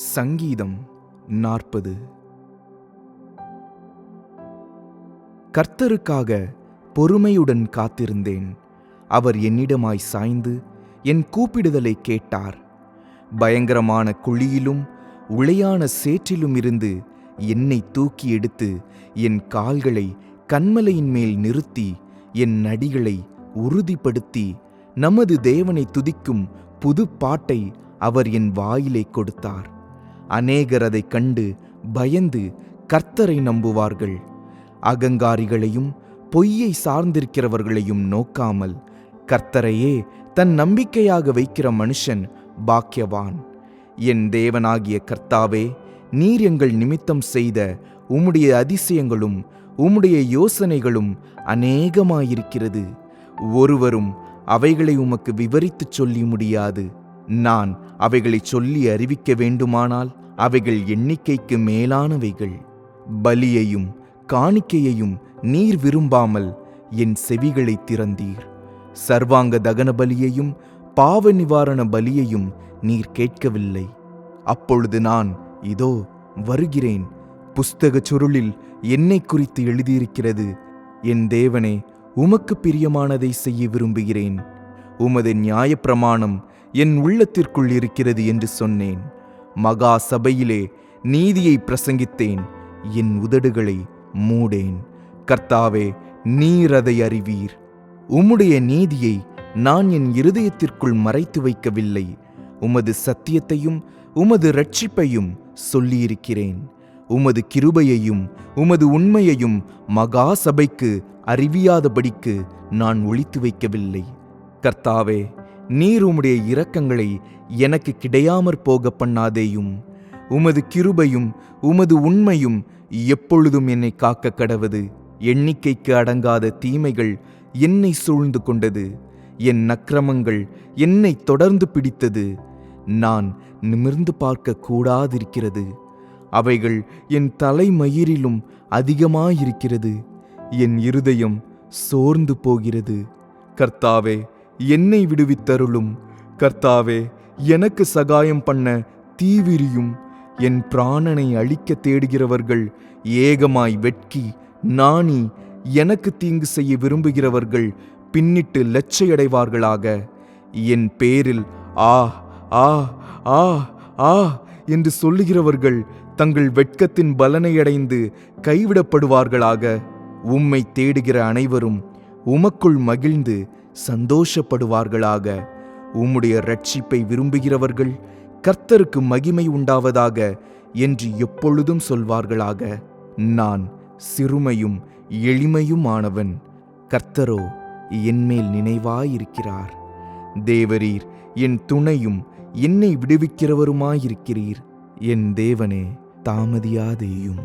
சங்கீதம் 40. கர்த்தருக்காக பொறுமையுடன் காத்திருந்தேன். அவர் என்னிடமாய் சாய்ந்து என் கூப்பிடுதலை கேட்டார். பயங்கரமான குழியிலும் உளையான சேற்றிலும் இருந்து என்னை தூக்கி எடுத்து என் கால்களை கன்மலையின் மேல் நிறுத்தி என் அடிகளை உறுதிப்படுத்தி நமது தேவனை துதிக்கும் புது பாட்டை அவர் என் வாயிலே கொடுத்தார். அநேகர் அதைக் கண்டு பயந்து கர்த்தரை நம்புவார்கள். அகங்காரிகளையும் பொய்யை சார்ந்திருக்கிறவர்களையும் நோக்காமல் கர்த்தரையே தன் நம்பிக்கையாக வைக்கிற மனுஷன் பாக்கியவான். என் தேவனாகிய கர்த்தாவே, நீர் எங்கள் நிமித்தம் செய்த உம்முடைய அதிசயங்களும் உம்முடைய யோசனைகளும் அநேகமாயிருக்கிறது. ஒருவரும் அவைகளை உமக்கு விவரித்துச் சொல்லி முடியாது. நான் அவைகளை சொல்லி அறிவிக்க வேண்டுமானால் அவைகள் எண்ணிக்கைக்கு மேலானவைகள். பலியையும் காணிக்கையையும் நீர் விரும்பாமல் என் செவிகளை திறந்தீர். சர்வாங்க தகன பலியையும் பாவ நிவாரண பலியையும் நீர் கேட்கவில்லை. அப்பொழுது நான், இதோ வருகிறேன், புஸ்தகச் சுருளில் என்னை குறித்து எழுதியிருக்கிறது. என் தேவனே, உமக்கு பிரியமானதை செய்ய விரும்புகிறேன். உமது நியாயப்பிரமாணம் என் உள்ளத்திற்குள் இருக்கிறது என்று சொன்னேன். மகா சபையிலே நீதியை பிரசங்கித்தேன். என் உதடுகளை மூடேன். கர்த்தாவே, நீர் அதை அறிவீர். உம்முடைய நீதியை நான் என் இருதயத்திற்குள் மறைத்து வைக்கவில்லை. உமது சத்தியத்தையும் உமது இரட்சிப்பையும் சொல்லியிருக்கிறேன். உமது கிருபையையும் உமது உண்மையையும் மகா சபைக்கு அறிவியாதபடிக்கு நான் ஒளித்து வைக்கவில்லை. கர்த்தாவே, நீர் உம்முடைய இரக்கங்களை எனக்கு கிடையாமற் போக பண்ணாதேயும். உமது கிருபையும் உமது உண்மையும் எப்பொழுதும் என்னை காக்க கடவது. எண்ணிக்கைக்கு அடங்காத தீமைகள் என்னை சூழ்ந்து கொண்டது. என் அக்கிரமங்கள் என்னை தொடர்ந்து பிடித்தது. நான் நிமிர்ந்து பார்க்க கூடாதிருக்கிறது. அவைகள் என் தலைமயிரிலும் அதிகமாயிருக்கிறது. என் இருதயம் சோர்ந்து போகிறது. கர்த்தாவே, என்னை விடுவித்தருளும். கர்த்தாவே, எனக்கு சகாயம் பண்ண தீவிரியும். என் பிராணனை அழிக்க தேடுகிறவர்கள் ஏகமாய் வெட்கி நாணி எனக்கு தீங்கு செய்ய விரும்புகிறவர்கள் பின்னிட்டு லட்சையடைவார்களாக. என் பேரில் ஆ ஆ ஆ ஆ என்று சொல்லுகிறவர்கள் தங்கள் வெட்கத்தின் பலனையடைந்து கைவிடப்படுவார்களாக. உம்மை தேடுகிற அனைவரும் உமக்குள் மகிழ்ந்து சந்தோஷப்படுவார்களாக. உம்முடைய இரட்சிப்பை விரும்புகிறவர்கள் கர்த்தருக்கு மகிமை உண்டாவதாக என்று எப்பொழுதும் சொல்வார்களாக. நான் சிறுமையும் எளிமையுமானவன். கர்த்தரோ என்மேல் நினைவாயிருக்கிறார். தேவரீர் என் துணையும் என்னை விடுவிக்கிறவருமாயிருக்கிறீர். என் தேவனே, தாமதியாதேயும்.